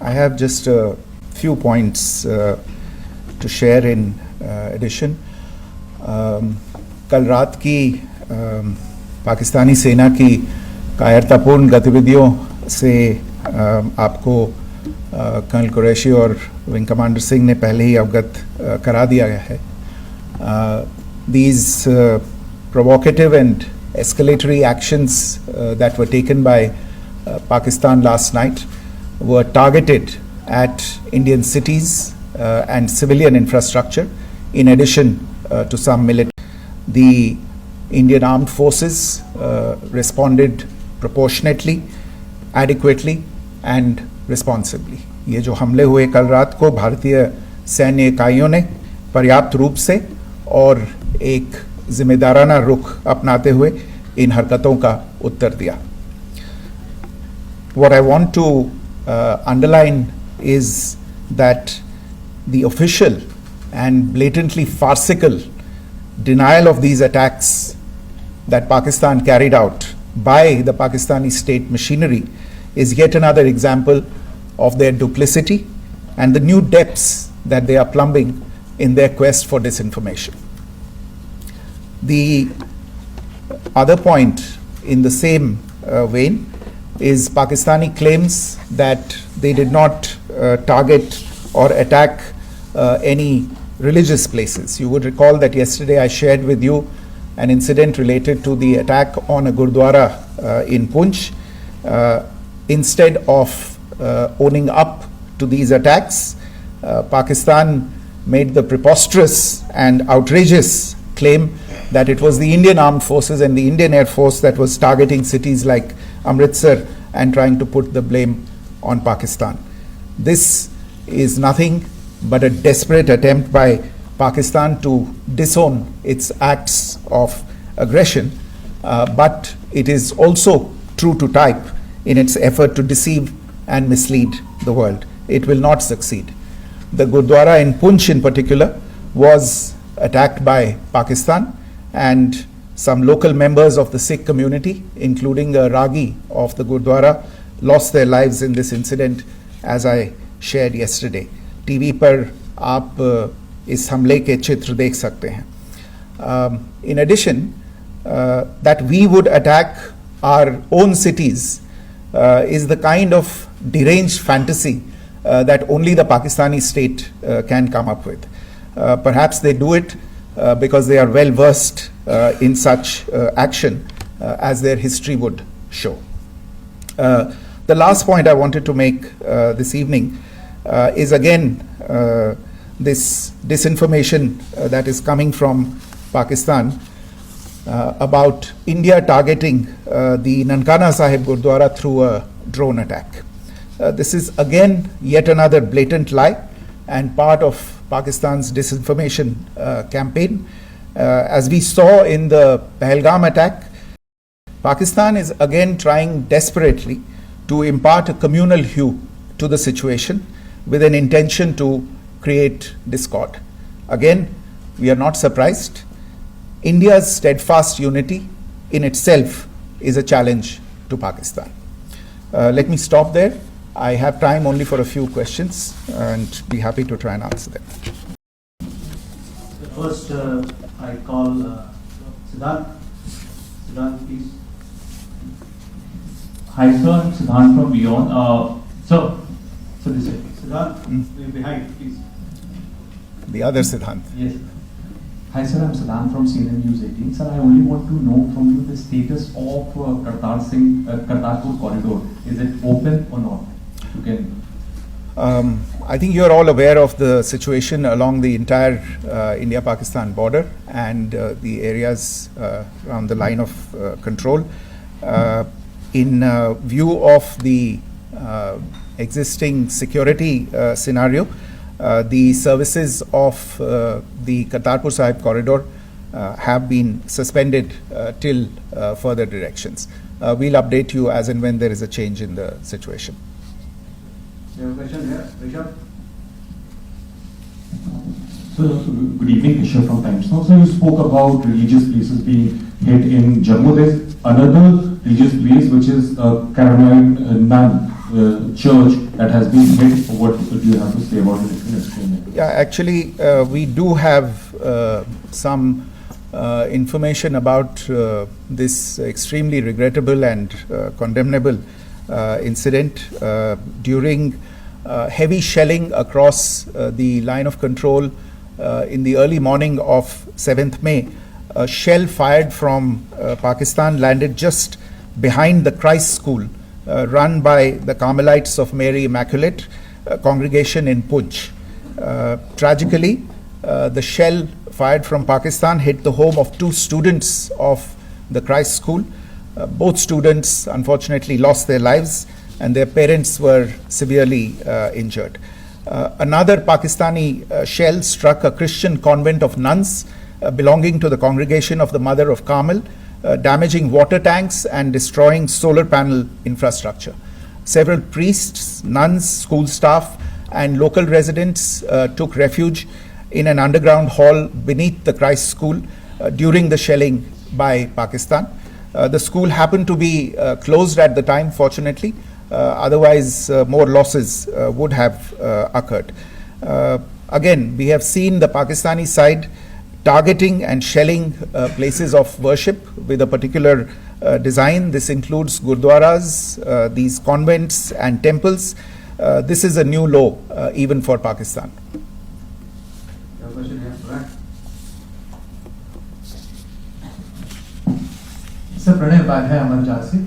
I have just a few points to share in addition. कल रात की पाकिस्तानी सेना की कायरतापूर्ण गतिविधियों से आपको कर्नल कुरैशी और विंग कमांडर सिंह ने पहले ही अवगत करा दिया गया है. These provocative and escalatory actions that were taken by Pakistan last night were targeted at Indian cities and civilian infrastructure, in addition to some military. The Indian armed forces responded proportionately, adequately and responsibly. ये जो हमले हुए कल रात को भारतीय सैन्य इकाइयों ने पर्याप्त रूप से और एक जिम्मेदाराना रुख अपनाते हुए इन हरकतों का उत्तर दिया. What I want to underline is that the official and blatantly farcical denial of these attacks that Pakistan carried out by the Pakistani state machinery is yet another example of their duplicity and the new depths that they are plumbing in their quest for disinformation. The other point in the same vein is Pakistani claims that they did not target or attack any religious places. You would recall that yesterday I shared with you an incident related to the attack on a Gurdwara in Poonch. Instead of owning up to these attacks, Pakistan made the preposterous and outrageous claim that it was the Indian Armed Forces and the Indian Air Force that was targeting cities like Amritsar and trying to put the blame on Pakistan. This is nothing but a desperate attempt by Pakistan to disown its acts of aggression, but it is also true to type in its effort to deceive and mislead the world. It will not succeed. The Gurdwara in Poonch in particular was attacked by Pakistan, and some local members of the Sikh community, including a Ragi of the Gurdwara, lost their lives in this incident, as I shared yesterday. TV पर आप इस हमले के चित्र देख सकते हैं. In addition, that we would attack our own cities is the kind of deranged fantasy that only the Pakistani state can come up with. Perhaps they do it because they are well versed in such action, as their history would show. The last point I wanted to make this evening is again this disinformation that is coming from Pakistan about India targeting the Nankana Sahib Gurdwara through a drone attack. This is again yet another blatant lie and part of Pakistan's disinformation campaign. As we saw in the Pahalgam attack, Pakistan is again trying desperately to impart a communal hue to the situation with an intention to create discord. Again, we are not surprised. India's steadfast unity in itself is a challenge to Pakistan. Let me stop there. I have time only for a few questions and be happy to try and answer them. First, I call Siddharth. Siddharth, please. Hi, sir. I'm Siddharth from Beyond. So this is Siddharth, behind, please. The other Siddhant. Yes. Hi, sir. I'm Siddharth from CNN News18. Sir, I only want to know from you the status of Kartarpur corridor. Is it open or not? You can. I think you're all aware of the situation along the entire India-Pakistan border and the areas around the line of control. In view of the existing security scenario, the services of the Kartarpur Sahib corridor have been suspended till further directions. We'll update you as and when there is a change in the situation. You have a question here, Rishabh? So, good evening, Rishabh from Times Now. So, you spoke about religious places being hit in Jammu. There's another religious place which is Caroline Nan church that has been hit. What do you have to say about it? If you can explain it. Yeah, actually, we do have some information about this extremely regrettable and condemnable incident during heavy shelling across the line of control in the early morning of 7th May. A shell fired from Pakistan landed just behind the Christ School run by the Carmelites of Mary Immaculate congregation in Puj. Tragically, the shell fired from Pakistan hit the home of 2 students of the Christ School. Both students unfortunately lost their lives and their parents were severely injured. Another Pakistani shell struck a Christian convent of nuns belonging to the congregation of the Mother of Carmel, damaging water tanks and destroying solar panel infrastructure. Several priests, nuns, school staff, and local residents took refuge in an underground hall beneath the Christ School during the shelling by Pakistan. The school happened to be closed at the time, fortunately. Otherwise, more losses would have occurred. Again, we have seen the Pakistani side targeting and shelling places of worship with a particular design. This includes gurdwaras, these convents and temples. This is a new low even for Pakistan. You have a question here, right? Sir Pranay Upadhyay अमर जहाज से।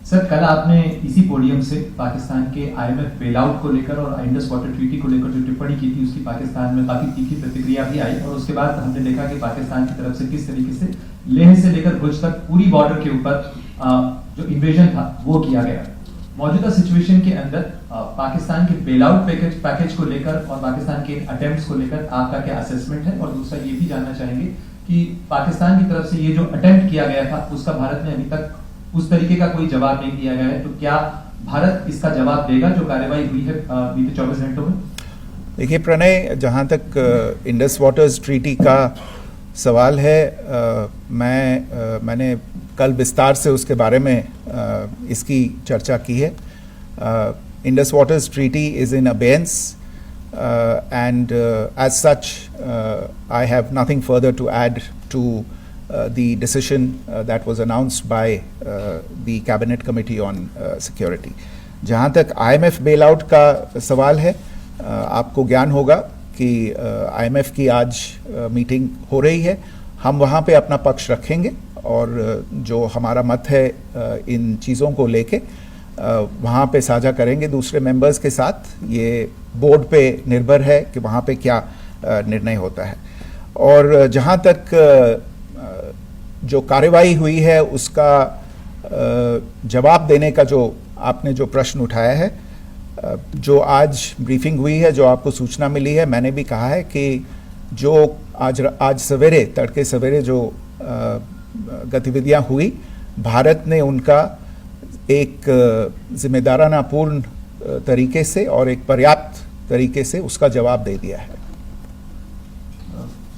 Sir कल आपने इसी podium से पाकिस्तान के IMF bailout को लेकर और इंडस वाटर ट्रीटी को लेकर जो टिप्पणी की थी उसकी पाकिस्तान में काफी तीखी प्रतिक्रिया भी आई और उसके बाद हमने देखा कि पाकिस्तान की तरफ से किस तरीके से लेह से लेकर भुज तक पूरी बॉर्डर के ऊपर जो इन्वेजन था वो किया गया। मौजूदा सिचुएशन के अंदर पाकिस्तान के बेलआउट पैकेज को लेकर और पाकिस्तान के अटेम्प्ट्स को लेकर आपका क्या असेसमेंट है? और दूसरा ये भी जानना चाहेंगे कि पाकिस्तान की तरफ से ये जो अटेम्प्ट किया गया था उसका भारत ने अभी तक उस तरीके का कोई जवाब नहीं दिया गया है, तो क्या भारत इसका जवाब देगा जो कार्रवाई हुई है बीते 24 घंटों में? देखिए प्रणय, जहाँ तक इंडस वाटर्स ट्रीटी का सवाल है, मैंने कल विस्तार से उसके बारे में इसकी चर्चा की है. Indus waters treaty is in abeyance and as such I have nothing further to add to the decision that was announced by the Cabinet Committee on Security. जहाँ तक IMF bailout का सवाल है, आपको ज्ञान होगा कि IMF की आज मीटिंग हो रही है. हम वहाँ पे अपना पक्ष रखेंगे और जो हमारा मत है इन चीज़ों को लेके वहाँ पे साझा करेंगे दूसरे मेंबर्स के साथ. ये बोर्ड पे निर्भर है कि वहाँ पे क्या निर्णय होता है. और जहाँ तक जो कार्रवाई हुई है उसका जवाब देने का जो आपने जो प्रश्न उठाया है, जो आज ब्रीफिंग हुई है, जो आपको सूचना मिली है, मैंने भी कहा है कि जो आज सवेरे तड़के सवेरे जो गतिविधियाँ हुई, भारत ने उनका एक जिम्मेदाराना पूर्ण तरीके से और एक पर्याप्त तरीके से उसका जवाब दे दिया है.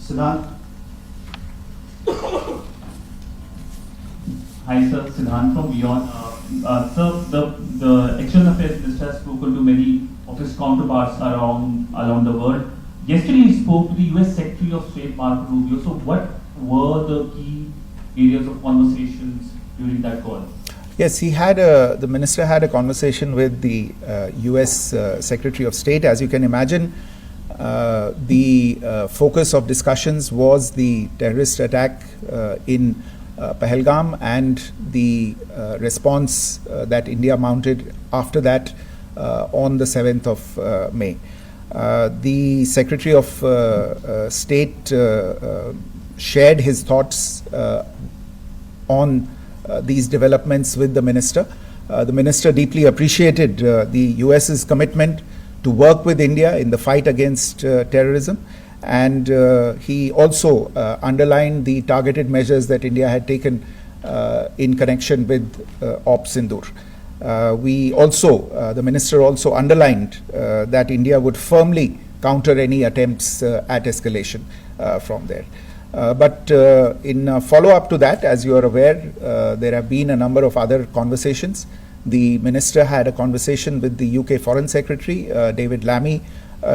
सिद्धांत. Hi sir, Siddhant from Beyond. Sir, the External Affairs Minister has spoken to many of his counterparts around the world. Yesterday he spoke to the US Secretary of State Marco Rubio. So what were the key areas of conversations during that call? Yes, the minister had a conversation with the US Secretary of State. As you can imagine, the focus of discussions was the terrorist attack in Pahalgam and the response that India mounted after that on the 7th of May. The Secretary of State shared his thoughts on these developments with the minister. The minister deeply appreciated the US's commitment to work with India in the fight against terrorism, and he also underlined the targeted measures that India had taken in connection with Op Sindoor. The minister also underlined that India would firmly counter any attempts at escalation from there. But in follow-up to that, as you are aware, there have been a number of other conversations The minister had a conversation with the UK Foreign Secretary, David Lammy,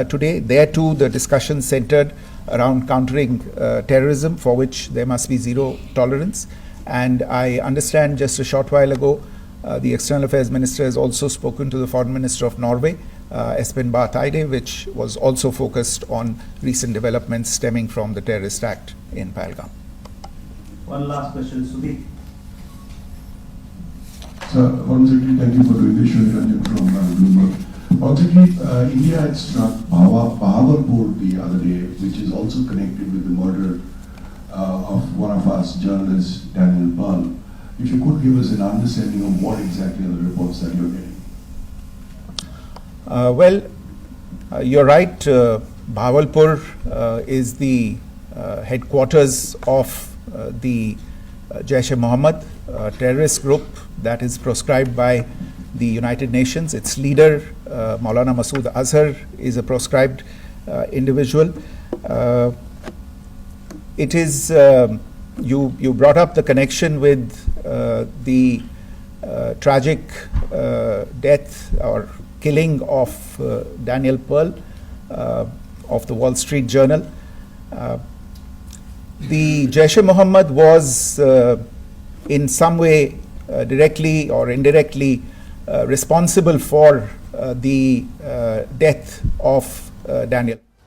today. There too, the discussion centered around countering terrorism, for which there must be zero tolerance. And I understand just a short while ago, the External Affairs Minister has also spoken to the Foreign Minister of Norway, Espen Barth Eide, which was also focused on recent developments stemming from the terrorist act in Pahalgam. One last question, Sudeep. Sir, once again, thank you for doing this. Shri Ranjan from Bloomberg. Once again, India had struck Bahawalpur the other day, which is also connected with the murder of one of us journalists, Daniel Pearl. If you could give us an understanding of what exactly are the reports that you're getting. You're right. Bahawalpur is the headquarters of the Jaish-e-Mohammed terrorist group that is proscribed by the United Nations. Its leader, Maulana Masood Azhar, is a proscribed individual. It is, you brought up the connection with the tragic death or killing of Daniel Pearl of the Wall Street Journal. The Jaish-e-Mohammed was in some way directly or indirectly responsible for the death of Daniel.